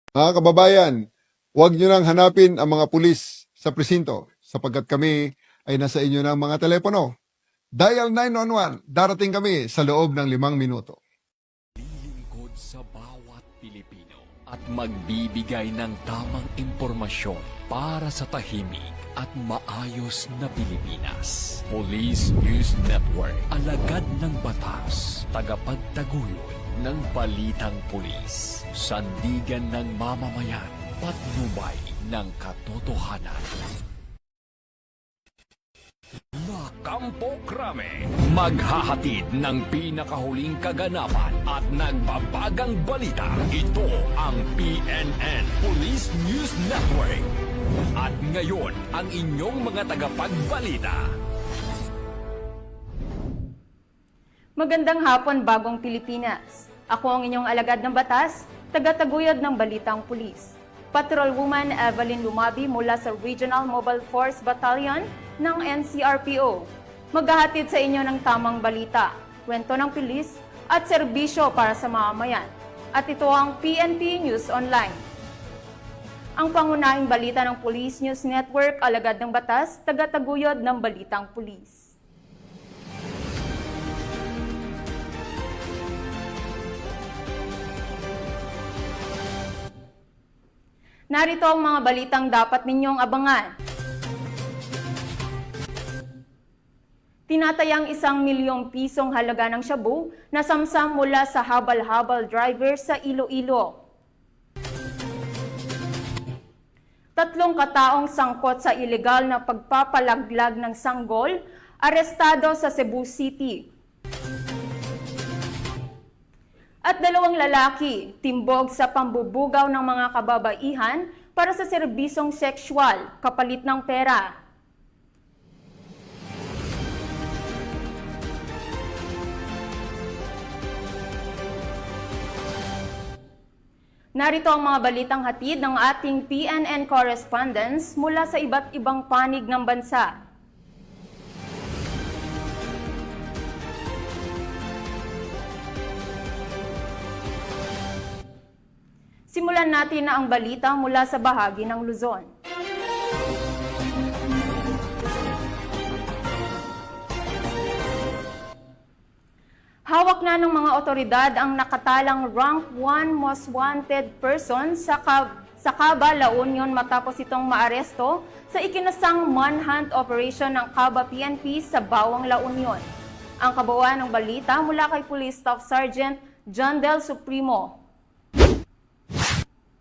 Mga kababayan, huwag nyo nang hanapin ang mga pulis sa presinto sapagkat kami ay nasa inyo ng mga telepono. Dial 911, darating kami sa loob ng 5 minuto. Lilingkod sa bawat Pilipino at magbibigay ng tamang impormasyon para sa tahimik at maayos na Pilipinas. Police News Network, alagad ng batas, tagapagtaguyod ng balitang pulis, sandigan ng mamamayan, patnubay ng katotohanan. Kampo Krame, maghahatid ng pinakahuling kaganapan at nagbabagang balita. Ito ang PNN Police News Network. At ngayon, ang inyong mga tagapagbalita. Magandang hapon, Bagong Pilipinas. Ako ang inyong alagad ng batas, tagataguyod ng Balitang Pulis. Patrolwoman Evelyn Lumabi mula sa Regional Mobile Force Battalion ng NCRPO. Maghahatid sa inyo ng tamang balita, kwento ng pulis at serbisyo para sa mamamayan. At ito ang PNP News Online. Ang pangunahing balita ng Police News Network, alagad ng batas, tagataguyod ng Balitang Pulis. Narito ang mga balitang dapat ninyong abangan. Tinatayang 1 milyong pisong halaga ng shabu na samsam mula sa habal-habal driver sa Iloilo. 3 kataong sangkot sa ilegal na pagpapalaglag ng sanggol, arestado sa Cebu City. At 2 lalaki, timbog sa pambubugaw ng mga kababaihan para sa serbisyong sexual, kapalit ng pera. Narito ang mga balitang hatid ng ating PNN correspondents mula sa iba't ibang panig ng bansa. Simulan natin na ang balita mula sa bahagi ng Luzon. Hawak na ng mga otoridad ang nakatalang rank 1 most wanted person sa Caba, La Union matapos itong maaresto sa ikinasang manhunt operation ng Caba PNP sa Bawang La Union. Ang kabuuan ng balita mula kay Police Staff Sergeant John Del Supremo.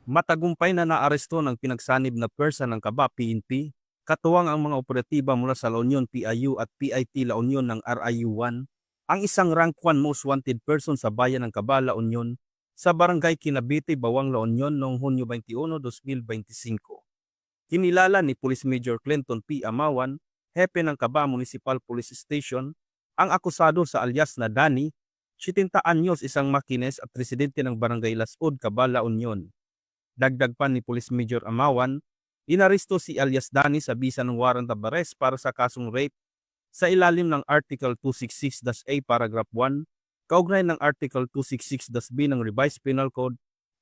Matagumpay na naaresto ng pinagsanib na pwersa ng Caba PNP, katuwang ang mga operatiba mula sa La Union PIU at PIT La Union ng RIU-1, ang isang rank 1 most wanted person sa bayan ng Caba, La Union, sa barangay Kinabiti, Bawang La Union noong Hunyo 21, 2025. Kinilala ni Police Major Clinton P. Amawan, hepe ng Caba Municipal Police Station, ang akusado sa alias na Danny, 70 anyos, isang makines at residente ng barangay Lasud, Caba, La Union. Dagdag pa ni Police Major Amawan, inaresto si alias Danny sa bisa ng warrant of arrest para sa kasong rape sa ilalim ng Article 266-A Paragraph 1, kaugnay ng Article 266-B ng Revised Penal Code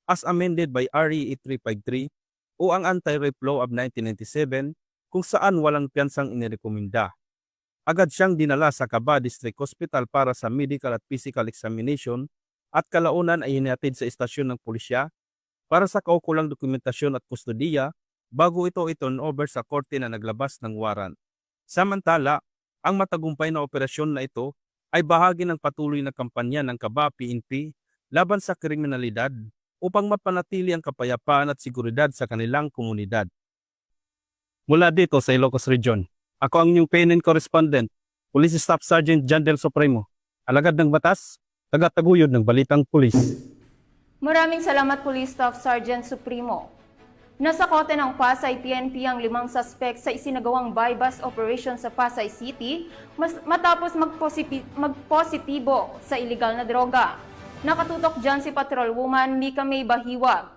as amended by RE 353 o ang Anti-Rape Law of 1997 kung saan walang piyansang inirekomenda. Agad siyang dinala sa Caba District Hospital para sa medical at physical examination at kalaunan ay hinihatid sa istasyon ng pulisya para sa kaukulang dokumentasyon at kustodiya bago ito i-turnover sa korte na naglabas ng warrant. Samantala, ang matagumpay na operasyon na ito ay bahagi ng patuloy na kampanya ng Caba PNP laban sa kriminalidad upang mapanatili ang kapayapaan at seguridad sa kanilang komunidad. Mula dito sa Ilocos Region, ako ang inyong PNN correspondent, Police Staff Sergeant John Del Supremo, alagad ng batas, tagataguyod ng Balitang Pulis. Maraming salamat, Police Staff Sergeant Supremo. Nasa kote ng Pasay PNP ang 5 suspect sa isinagawang buy-bust operation sa Pasay City matapos magpositibo sa iligal na droga. Nakatutok dyan si Patrolwoman Mika May Bahiwag.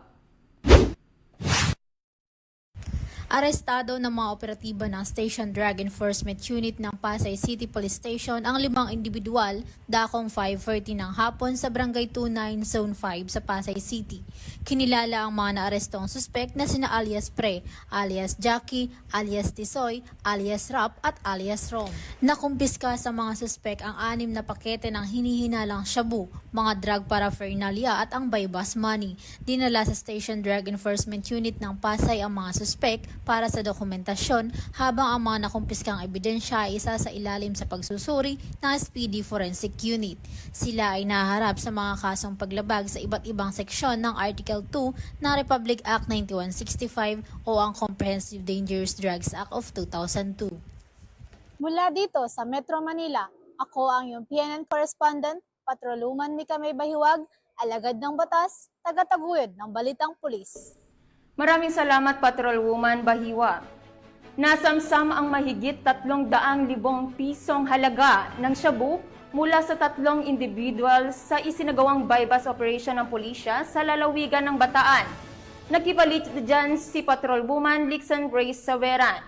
Arestado ng mga operatiba ng Station Drug Enforcement Unit ng Pasay City Police Station ang 5 individual dakong 5:30 ng hapon sa Barangay 29 Zone 5 sa Pasay City. Kinilala ang mga naarestong suspek na sina alias Pre, alias Jackie, alias Tisoy, alias Rap at alias Rom. Nakumpiska sa mga suspek ang 6 na pakete ng hinihinalang shabu, mga drug paraphernalia at ang buy-bus money. Dinala sa Station Drug Enforcement Unit ng Pasay ang mga suspek para sa dokumentasyon habang ang mga nakumpiskang ebidensya ay isa sa ilalim sa pagsusuri ng SPD Forensic Unit. Sila ay naharap sa mga kasong paglabag sa iba't ibang seksyon ng Article 2 ng Republic Act 9165 o ang Comprehensive Dangerous Drugs Act of 2002. Mula dito sa Metro Manila, ako ang iyong PNN correspondent, Patroluman Mika May Bahiwag, alagad ng batas, tagataguyod ng balitang pulis. Maraming salamat, Patrolwoman Bahiwa. Nasamsam ang mahigit 300,000 pisong halaga ng shabu mula sa 3 individual sa isinagawang buy-bus operation ng pulisya sa lalawigan ng Bataan. Nakipalit dyan si Patrolwoman Lixen Grace Saveran.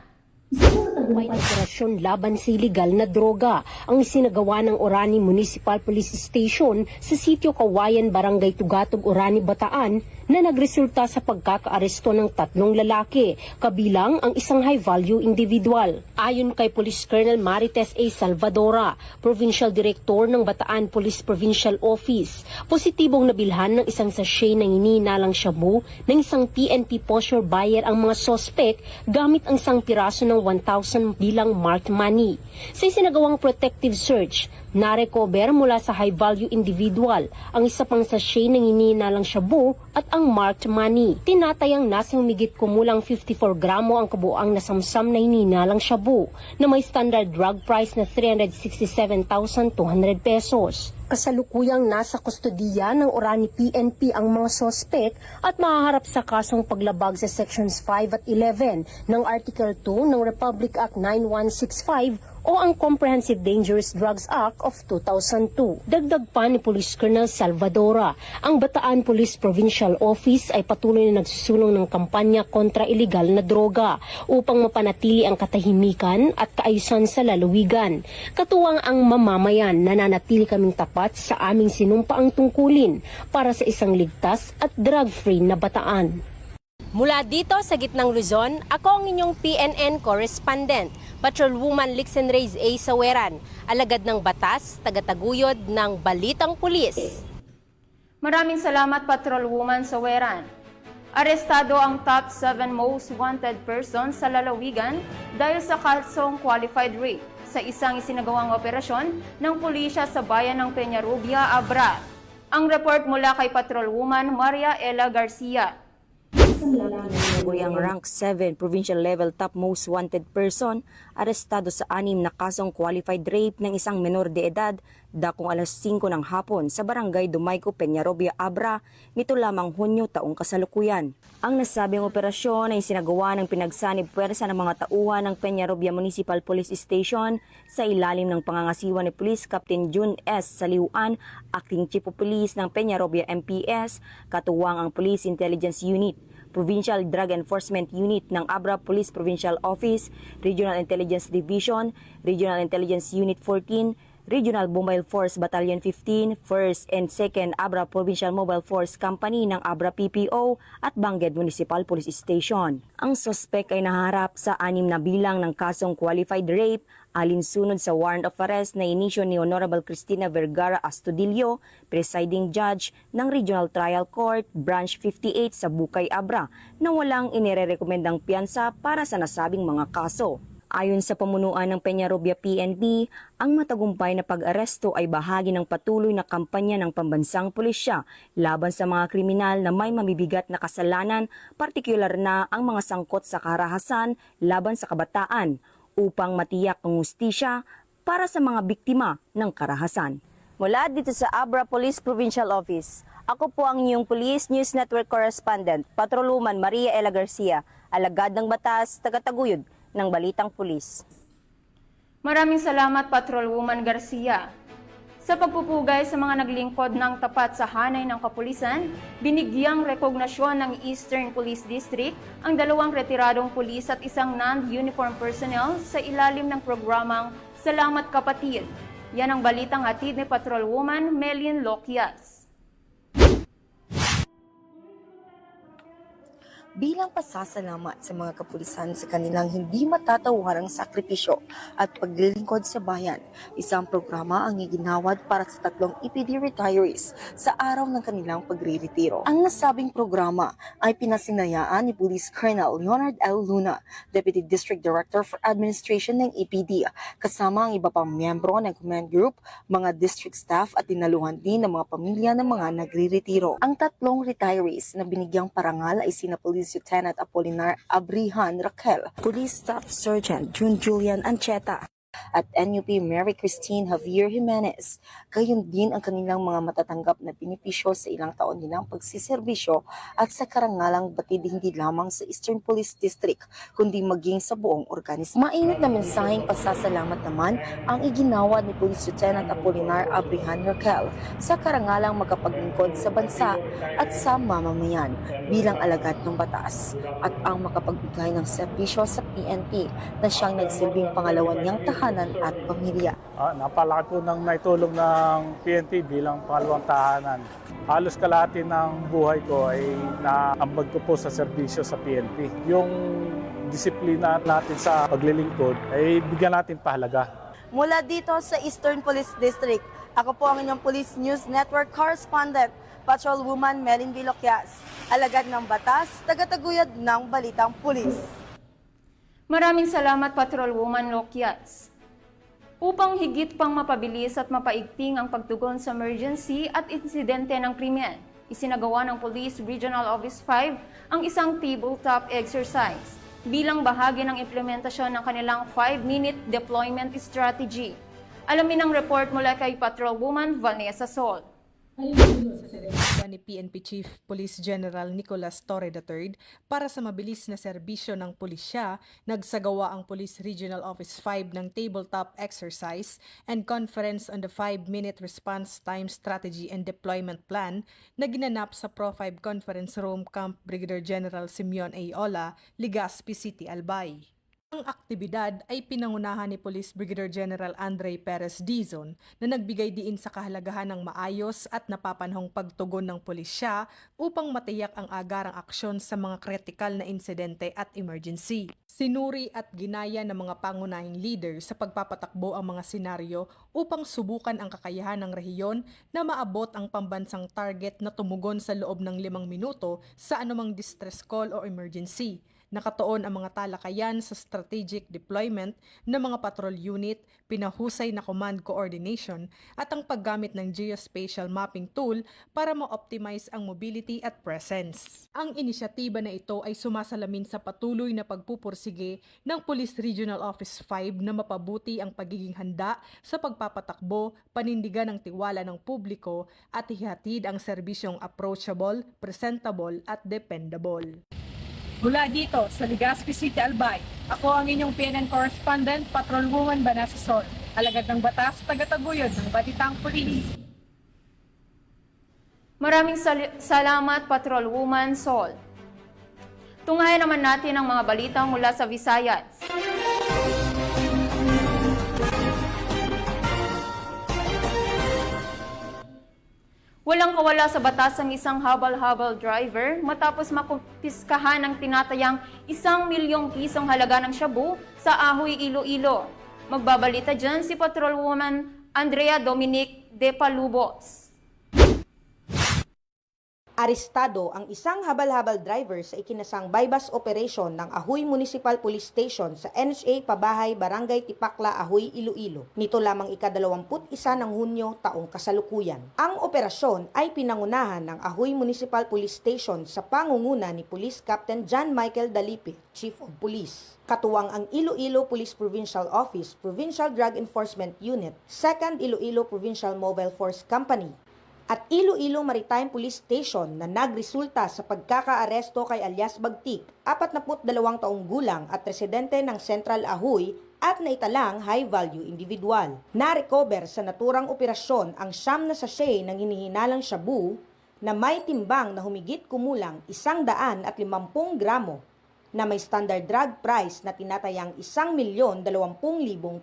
May operasyon laban sa iligal na droga ang isinagawa ng Orani Municipal Police Station sa sitio Kawayan, Barangay Tugatog, Orani, Bataan na nagresulta sa pagkakaaresto ng 3 lalaki, kabilang ang isang high-value individual. Ayon kay Police Colonel Marites A. Salvadora, Provincial Director ng Bataan Police Provincial Office, positibong nabilhan ng isang sachet ng hinihinalang shabu ng isang PNP posture buyer ang mga sospek gamit ang isang piraso ng 1,000 bilang marked money. Sa isinagawang protective search, narecover mula sa high-value individual ang isa pang sachet ng hinihinalang shabu at ang marked money. Tinatayang nasa humigit kumulang 54 gramo ang kabuang nasamsam na hinihinalang shabu na may standard drug price na 367,200 pesos. Kasalukuyang nasa kustodiya ng Orani PNP ang mga sospek at mahaharap sa kasong paglabag sa Sections 5 at 11 ng Article 2 ng Republic Act 9165 o ang Comprehensive Dangerous Drugs Act of 2002. Dagdag pa ni Police Colonel Salvadora, ang Bataan Police Provincial Office ay patuloy na nagsusulong ng kampanya kontra iligal na droga upang mapanatili ang katahimikan at kaayusan sa lalawigan. Katuwang ang mamamayan, nananatili kaming tapat sa aming sinumpaang tungkulin para sa isang ligtas at drug-free na Bataan. Mula dito sa gitnang Luzon, ako ang inyong PNN correspondent, Patrolwoman Lixen Reyes A. Saweran, alagad ng batas, tagataguyod ng balitang pulis. Maraming salamat, Patrolwoman Saweran. Arestado ang top 7 most wanted persons sa lalawigan dahil sa kasong qualified rape sa isang isinagawang operasyon ng pulisya sa bayan ng Peñarubia, Abra. Ang report mula kay Patrolwoman Maria Ella Garcia. Ang rank 7 provincial level top most wanted person arestado sa 6 na kasong qualified rape ng isang menor de edad dakong alas 5 ng hapon sa barangay Dumayco, Peñarobia, Abra nito lamang Hunyo taong kasalukuyan. Ang nasabing operasyon ay sinagawa ng pinagsanib puwersa ng mga tauhan ng Peñarobia Municipal Police Station sa ilalim ng pangangasiwa ni Police Captain June S. Saliuan, Acting Chief of Police ng Peñarobia MPS, katuwang ang Police Intelligence Unit, Provincial Drug Enforcement Unit ng Abra Police Provincial Office, Regional Intelligence Division, Regional Intelligence Unit 14, Regional Mobile Force Battalion 15, 1st and 2nd Abra Provincial Mobile Force Company ng Abra PPO at Bangged Municipal Police Station. Ang suspek ay naharap sa 6 na bilang ng kasong qualified rape alinsunod sa warrant of arrest na inisyo ni Honorable Cristina Vergara Astudillo, Presiding Judge ng Regional Trial Court, Branch 58 sa Bukay, Abra, na walang inirerekomendang piyansa para sa nasabing mga kaso. Ayon sa pamunuan ng Peñarobia PNP, ang matagumpay na pag-aresto ay bahagi ng patuloy na kampanya ng pambansang pulisya laban sa mga kriminal na may mamibigat na kasalanan, partikular na ang mga sangkot sa karahasan laban sa kabataan, upang matiyak ang hustisya para sa mga biktima ng karahasan. Mula dito sa Abra Police Provincial Office, ako po ang inyong Police News Network Correspondent, Patrolwoman Maria Ella Garcia, alagad ng batas, tagataguyod ng balitang pulis. Maraming salamat, Patrolwoman Garcia. Sa pagpupugay sa mga naglingkod ng tapat sa hanay ng kapulisan, binigyang rekognasyon ng Eastern Police District ang 2 retiradong pulis at isang non-uniform personnel sa ilalim ng programang Salamat Kapatid. Yan ang balitang hatid ni Patrolwoman Melin Loquias. Bilang pasasalamat sa mga kapulisan sa kanilang hindi matatawarang sakripisyo at paglilingkod sa bayan, isang programa ang iginawad para sa 3 EPD retirees sa araw ng kanilang pagre-retiro. Ang nasabing programa ay pinasinayaan ni Police Colonel Leonard L. Luna, Deputy District Director for Administration ng EPD, kasama ang iba pang miyembro ng command group, mga district staff at tinaluhan din ng mga pamilya ng mga nagre-retiro. Ang 3 retirees na binigyang parangal ay sina Police Lieutenant Apolinar Abrihan Raquel, Police Staff Sergeant June Julian Ancheta, at NUP Mary Christine Javier Jimenez. Gayon din ang kanilang mga matatanggap na benepisyo sa ilang taon nilang pagsiservisyo at sa karangalang batid hindi lamang sa Eastern Police District kundi maging sa buong organismo. Mainit na mensaheng pasasalamat naman ang iginawad ni Police Lieutenant Apolinar Abrihan Raquel sa karangalang makapaglingkod sa bansa at sa mamamayan bilang alagad ng batas at ang makapagbigay ng serbisyo sa PNP na siyang nagsilbing pangalawa niyang tahanan at pamilya. Napalaki po ng naitulong ng PNP bilang pangalawang tahanan. Halos kalahati ng buhay ko ay naambag ko po sa serbisyo sa PNP. Yung disiplina natin sa paglilingkod ay bigyan natin pahalaga. Mula dito sa Eastern Police District, ako po ang inyong Police News Network Correspondent, Patrolwoman Melin Loquias, alagad ng batas, tagataguyod ng Balitang Pulis. Maraming salamat, Patrolwoman Loquias. Upang higit pang mapabilis at mapaigting ang pagtugon sa emergency at insidente ng krimen, isinagawa ng Police Regional Office 5 ang isang tabletop exercise bilang bahagi ng implementasyon ng kanilang 5-minute deployment strategy. Alamin ang report mula kay Patrolwoman Vanessa Sol. Sa serbisyo ni PNP Chief Police General Nicolas Torre III para sa mabilis na serbisyo ng pulisya, nagsagawa ang Police Regional Office 5 ng tabletop exercise and conference on the 5-minute response time strategy and deployment plan na ginanap sa Pro 5 Conference Room Camp Brigadier General Simeon A. Ola, Legazpi City, Albay. Ang aktibidad ay pinangunahan ni Police Brigadier General Andre Perez Dizon na nagbigay diin sa kahalagahan ng maayos at napapanahong pagtugon ng pulisya upang matiyak ang agarang aksyon sa mga kritikal na insidente at emergency. Sinuri at ginaya ng mga pangunahing leader sa pagpapatakbo ang mga senaryo upang subukan ang kakayahan ng rehiyon na maabot ang pambansang target na tumugon sa loob ng 5 minuto sa anumang distress call o emergency. Nakatuon ang mga talakayan sa strategic deployment ng mga patrol unit, pinahusay na command coordination at ang paggamit ng geospatial mapping tool para ma-optimize ang mobility at presence. Ang inisyatiba na ito ay sumasalamin sa patuloy na pagpupursige ng Police Regional Office 5 na mapabuti ang pagiging handa sa pagpapatakbo, panindigan ng tiwala ng publiko at ihatid ang serbisyong approachable, presentable at dependable. Mula dito sa Legazpi City, Albay, ako ang inyong PNN Correspondent, Patrolwoman Vanessa Sol, alagad ng batas, tagataguyod ng Balitang Pulis. Maraming salamat, Patrolwoman Sol. Tunghayan naman natin ang mga balita mula sa Visayas. Walang kawala sa batas ang isang habal-habal driver matapos makumpiskahan ng tinatayang 1 milyong pisong halaga ng shabu sa Ahoy, Iloilo. Magbabalita dyan si Patrolwoman Andrea Dominic De Palubos. Arestado ang isang habal-habal driver sa ikinasang bypass operation ng Ahoy Municipal Police Station sa NHA Pabahay, Barangay Tipakla, Ahoy, Iloilo. Nito lamang ika-21 ng Hunyo taong kasalukuyan. Ang operasyon ay pinangunahan ng Ahoy Municipal Police Station sa pangunguna ni Police Captain John Michael Dalipe, Chief of Police. Katuwang ang Iloilo Police Provincial Office, Provincial Drug Enforcement Unit, 2nd Iloilo Provincial Mobile Force Company, at Iloilo Maritime Police Station na nagresulta sa pagkakaaresto kay alias Bagtik, 42 taong gulang at residente ng Central Ahoy at naitalang high-value individual. Na-recover sa naturang operasyon ang 9 na sachet ng hinihinalang shabu na may timbang na humigit kumulang 150 gramo na may standard drug price na tinatayang 1,020,000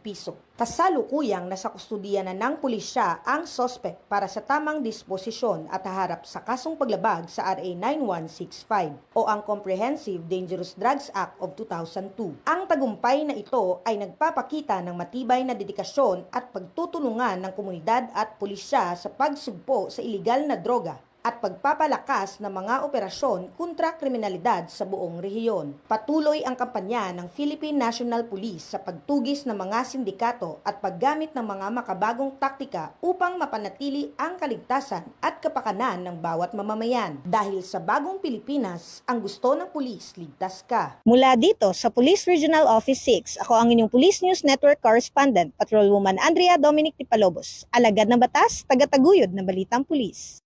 piso. Kasalukuyang nasa kustudiya na ng pulisya ang suspect para sa tamang disposisyon at haharap sa kasong paglabag sa RA 9165 o ang Comprehensive Dangerous Drugs Act of 2002. Ang tagumpay na ito ay nagpapakita ng matibay na dedikasyon at pagtutulungan ng komunidad at pulisya sa pagsugpo sa iligal na droga at pagpapalakas ng mga operasyon kontra kriminalidad sa buong rehiyon. Patuloy ang kampanya ng Philippine National Police sa pagtugis ng mga sindikato at paggamit ng mga makabagong taktika upang mapanatili ang kaligtasan at kapakanan ng bawat mamamayan. Dahil sa bagong Pilipinas, ang gusto ng pulis, ligtas ka. Mula dito sa Police Regional Office 6, ako ang inyong Police News Network Correspondent, Patrolwoman Andrea Dominic Tipalobos. Alagad ng batas, tagataguyod ng balitang pulis.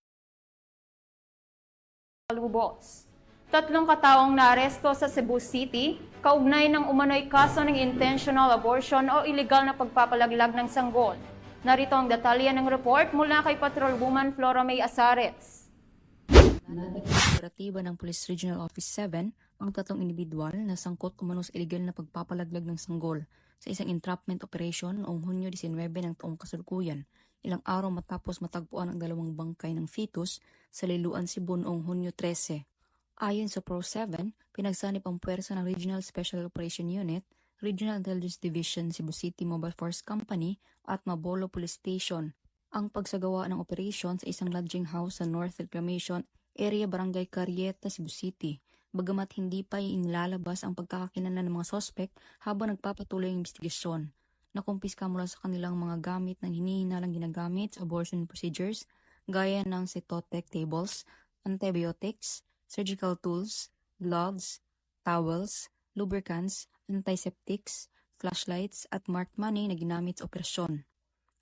Lubos. 3 kataong naaresto sa Cebu City, kaugnay ng umano'y kaso ng intentional abortion o illegal na pagpapalaglag ng sanggol. Narito ang detalye ng report mula kay Patrolwoman Flora May Azares. Nananag ng operatiba ng Police Regional Office 7 ang 3 individual na sangkot umano sa illegal na pagpapalaglag ng sanggol sa isang entrapment operation noong Hunyo 19 ng taong kasalukuyan. Ilang araw matapos matagpuan ang 2 bangkay ng fetus sa Liloan, Cebu noong Hunyo 13. Ayon sa Pro7, pinagsanip ang puwersa ng Regional Special Operation Unit, Regional Intelligence Division, Cebu City Mobile Force Company at Mabolo Police Station ang pagsagawa ng operation sa isang lodging house sa North Reclamation Area, Barangay Carieta, Cebu City. Bagamat hindi pa inilalabas ang pagkakakilanlan ng mga sospek habang nagpapatuloy ang investigasyon. Nakumpiska mula sa kanilang mga gamit na hinihinalang ginagamit sa abortion procedures gaya ng cytotec tables, antibiotics, surgical tools, gloves, towels, lubricants, antiseptics, flashlights at marked money na ginamit sa operasyon.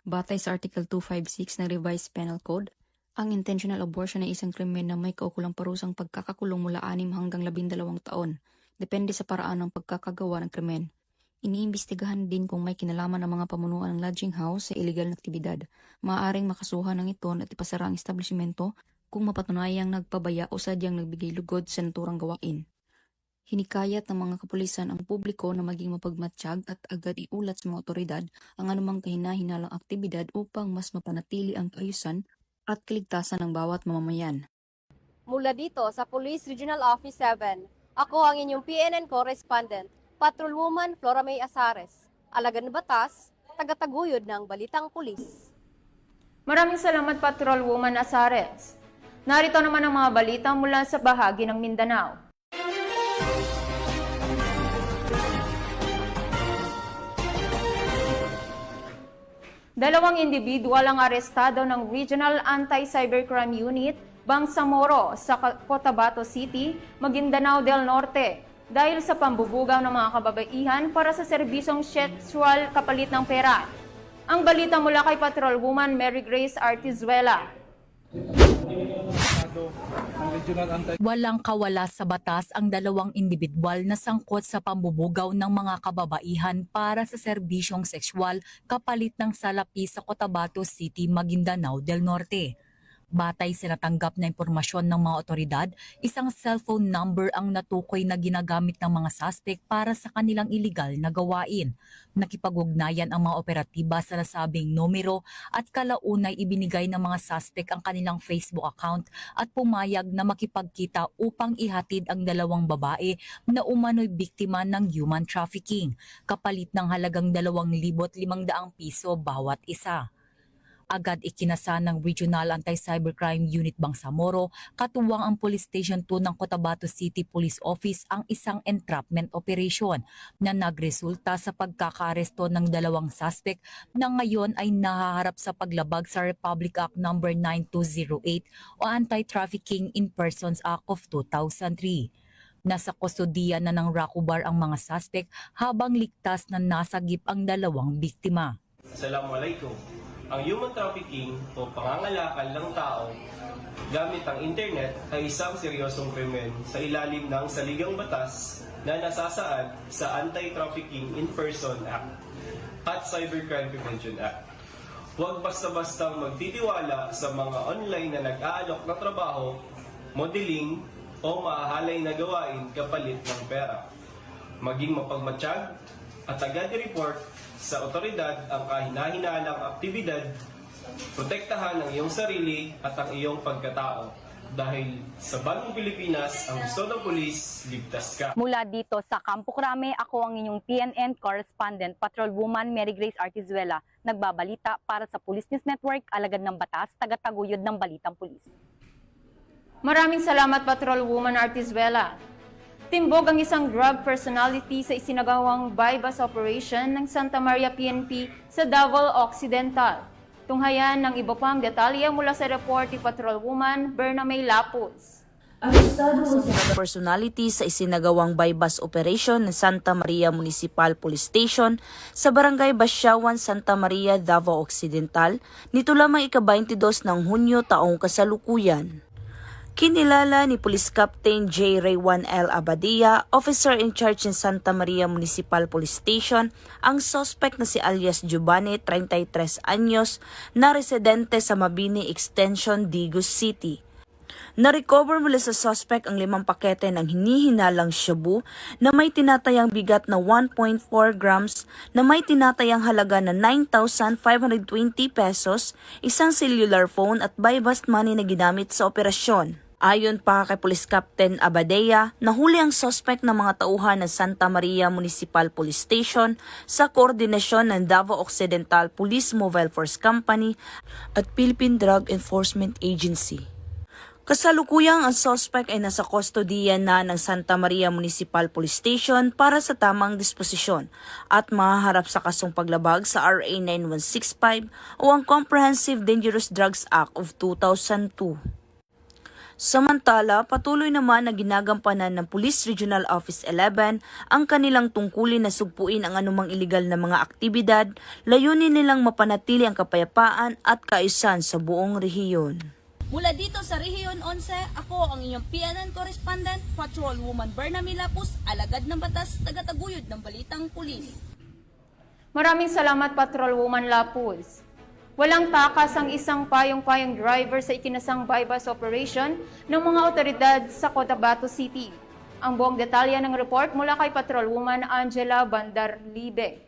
Batay sa Article 256 ng Revised Penal Code, ang intentional abortion ay isang krimen na may kaukulang parusang pagkakakulong mula 6 hanggang 12 taon, depende sa paraan ng pagkakagawa ng krimen. Iniimbestigahan din kung may kinalaman ang mga pamunuan ng lodging house sa illegal na aktibidad. Maaaring makasuhan ng ito at ipasara ang establishmento kung mapatunayang nagpabaya o sadyang nagbigay lugod sa naturang gawain. Hinikayat ng mga kapulisan ang publiko na maging mapagmatsyag at agad iulat sa mga otoridad ang anumang kahina-hinalang aktibidad upang mas mapanatili ang kaayusan at kaligtasan ng bawat mamamayan. Mula dito sa Police Regional Office 7, ako ang inyong PNN Correspondent, Patrolwoman Flora May Azares. Alagad ng batas, tagataguyod ng balitang pulis. Maraming salamat, Patrolwoman Azares. Narito naman ang mga balita mula sa bahagi ng Mindanao. Dalawang individual ang arestado ng Regional Anti-Cybercrime Unit, Bangsamoro sa Cotabato City, Maguindanao del Norte, dahil sa pambubugaw ng mga kababaihan para sa serbisyong sexual kapalit ng pera. Ang balita mula kay Patrolwoman Mary Grace Artizuela. Walang kawala sa batas ang dalawang individual na sangkot sa pambubugaw ng mga kababaihan para sa serbisyong sexual kapalit ng salapi sa Cotabato City, Maguindanao del Norte. Batay sa natanggap na impormasyon ng mga otoridad, isang cellphone number ang natukoy na ginagamit ng mga suspect para sa kanilang iligal na gawain. Nakipag-ugnayan ang mga operatiba sa nasabing numero at kalaunay ibinigay ng mga suspect ang kanilang Facebook account at pumayag na makipagkita upang ihatid ang dalawang babae na umano'y biktima ng human trafficking, kapalit ng halagang 2,500 piso bawat isa. Agad ikinasa ng Regional Anti-Cybercrime Unit Bangsamoro, katuwang ang Police Station 2 ng Cotabato City Police Office ang isang entrapment operation na nagresulta sa pagkakaaresto ng dalawang suspect na ngayon ay nahaharap sa paglabag sa Republic Act No. 9208 o Anti-Trafficking in Persons Act of 2003. Nasa kustodiya na ng Rakubar ang mga suspect habang ligtas na nasagip ang dalawang biktima. Assalamualaikum. Ang human trafficking o pangangalakal ng tao gamit ang internet ay isang seryosong krimen sa ilalim ng saligang batas na nasasaad sa Anti-Trafficking in Person Act at Cybercrime Prevention Act. Huwag basta-bastang magtitiwala sa mga online na nag-aalok ng trabaho, modeling o maahalay na gawain kapalit ng pera. Maging mapagmatsyag at agad i-report sa otoridad ang kahina-hinalang aktibidad, protektahan ang iyong sarili at ang iyong pagkatao. Dahil sa Bagong Pilipinas, ang gusto ng pulis, ligtas ka. Mula dito sa Campo Crame, ako ang inyong PNN correspondent, Patrolwoman Mary Grace Artizuela, nagbabalita para sa Police News Network, alagad ng batas, tagataguyod ng balitang pulis. Maraming salamat, Patrolwoman Artizuela. Timbog ang isang drug personality sa isinagawang bypass operation ng Santa Maria PNP sa Davao Occidental. Tunghayan ng iba pang detalye mula sa report ni Patrolwoman Bernamay Lapuz. Arestado sa personality sa isinagawang bypass operation ng Santa Maria Municipal Police Station sa Barangay Basyawan, Santa Maria, Davao Occidental, nito lamang ika-22 ng Hunyo taong kasalukuyan. Kinilala ni Police Captain J. Raywan L. Abadia, officer in charge ng Santa Maria Municipal Police Station, ang suspect na si alias Giovanni, 33 anyos, na residente sa Mabini Extension, Digos City. Na-recover mula sa suspect ang 5 pakete ng hinihinalang shabu na may tinatayang bigat na 1.4 grams na may tinatayang halaga na 9,520 pesos, isang cellular phone at bypass money na ginamit sa operasyon. Ayon pa kay Police Captain Abadea, nahuli ang suspect ng mga tauhan ng Santa Maria Municipal Police Station sa koordinasyon ng Davao Occidental Police Mobile Force Company at Philippine Drug Enforcement Agency. Kasalukuyang ang suspect ay nasa kustodiya na ng Santa Maria Municipal Police Station para sa tamang disposisyon at mahaharap sa kasong paglabag sa RA 9165 o ang Comprehensive Dangerous Drugs Act of 2002. Samantala, patuloy naman na ginagampanan ng Police Regional Office 11 ang kanilang tungkulin na sugpuin ang anumang iligal na mga aktibidad, layunin nilang mapanatili ang kapayapaan at kaayusan sa buong rehiyon. Mula dito sa Rehiyon 11, ako ang inyong PNN correspondent, Patrolwoman Bernamay Lapuz, alagad ng batas, tagataguyod ng balitang pulis. Maraming salamat, Patrolwoman Lapuz. Walang takas ang isang payong-payong driver sa ikinasang bypass operation ng mga otoridad sa Cotabato City. Ang buong detalye ng report mula kay Patrolwoman Angela Bandarlibe.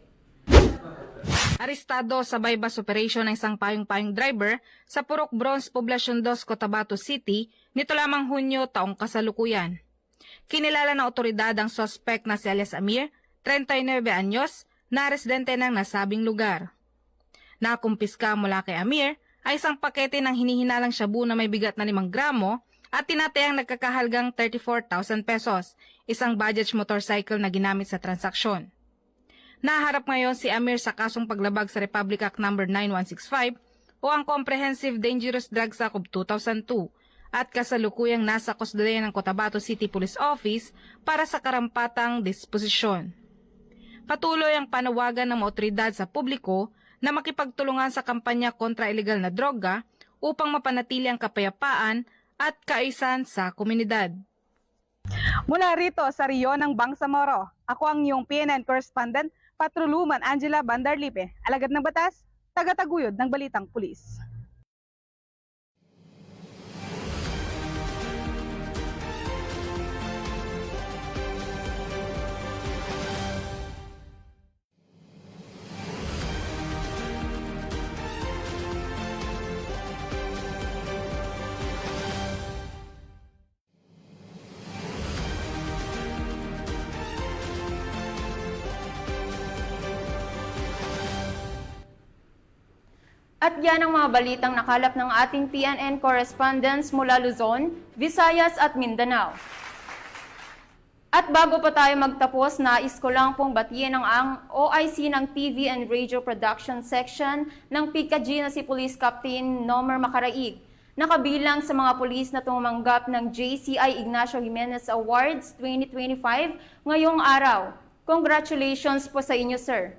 Arestado sa bypass operation ng isang payong-payong driver sa Purok Bronze, Poblacion 2, Cotabato City, nito lamang Hunyo taong kasalukuyan. Kinilala ng otoridad ang suspect na si alias Amir, 39 anyos, na residente ng nasabing lugar. Nakumpiska mula kay Amir ay isang pakete ng hinihinalang shabu na may bigat na 5 gramo at tinatayang nagkakahalgang 34,000 pesos, isang Bajaj motorcycle na ginamit sa transaksyon. Naharap ngayon si Amir sa kasong paglabag sa Republic Act No. 9165 o ang Comprehensive Dangerous Drugs Act of 2002 at kasalukuyang nasa kustodiya ng Cotabato City Police Office para sa karampatang disposisyon. Patuloy ang panawagan ng mga otoridad sa publiko na makipagtulungan sa kampanya kontra ilegal na droga upang mapanatili ang kapayapaan at kaayusan sa komunidad. Mula rito sa Riyon ng Bangsamoro, ako ang iyong PNN correspondent, Patrolwoman Angela Bandarlipe, alagad ng batas, tagataguyod ng balitang pulis. At yan ang mga balitang nakalap ng ating PNN correspondents mula Luzon, Visayas at Mindanao. At bago pa tayo magtapos, nais ko lang pong batiin ang OIC ng TV and Radio Production Section ng PICAG na si Police Captain Nomer Macaraig, nakabilang sa mga pulis na tumanggap ng JCI Ignacio Jimenez Awards 2025 ngayong araw. Congratulations po sa inyo, sir.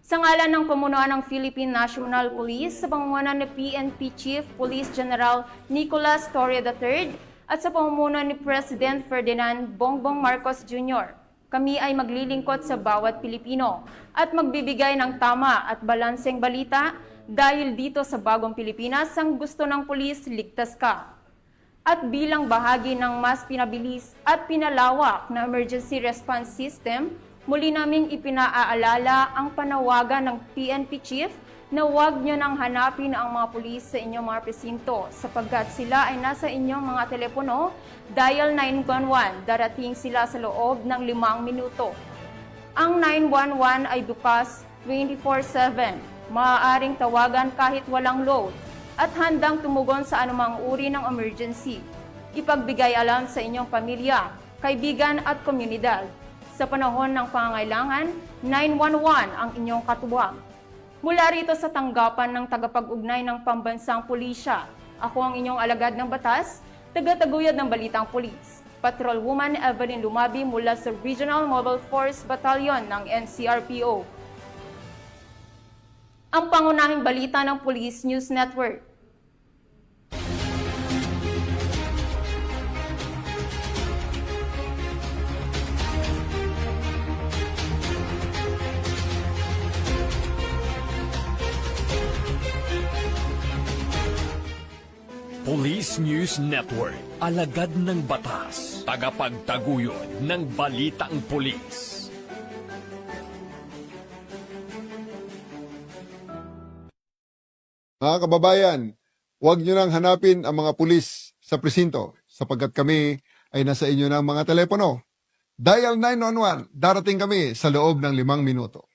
Sa ngalan ng pamunuan ng Philippine National Police sa pamumuno ni PNP Chief Police General Nicolas Torre III at sa pamumuno ni President Ferdinand Bongbong Marcos Jr., kami ay maglilingkod sa bawat Pilipino at magbibigay ng tama at balanseng balita dahil dito sa bagong Pilipinas ang gusto ng pulis ligtas ka. At bilang bahagi ng mas pinabilis at pinalawak na emergency response system, muli naming ipinaaalala ang panawagan ng PNP Chief na huwag nyo nang hanapin ang mga pulis sa inyong mga presinto sapagkat sila ay nasa inyong mga telepono, dial 911, darating sila sa loob ng 5 minuto. Ang 911 ay bukas 24/7, maaaring tawagan kahit walang load at handang tumugon sa anumang uri ng emergency. Ipagbigay alam sa inyong pamilya, kaibigan at komunidad. Sa panahon ng pangangailangan, 911 ang inyong katuwang. Mula rito sa tanggapan ng tagapag-ugnay ng Pambansang Pulisya, ako ang inyong alagad ng batas, taga-taguyod ng Balitang Pulis, Patrolwoman Evelyn Lumabi mula sa Regional Mobile Force Battalion ng NCRPO. Ang pangunahing balita ng Police News Network. Police News Network, alagad ng batas, tagapagtaguyod ng balitang pulis. Mga kababayan, huwag nyo nang hanapin ang mga pulis sa presinto sapagkat kami ay nasa inyo ng mga telepono. Dial 911, darating kami sa loob ng 5 minuto.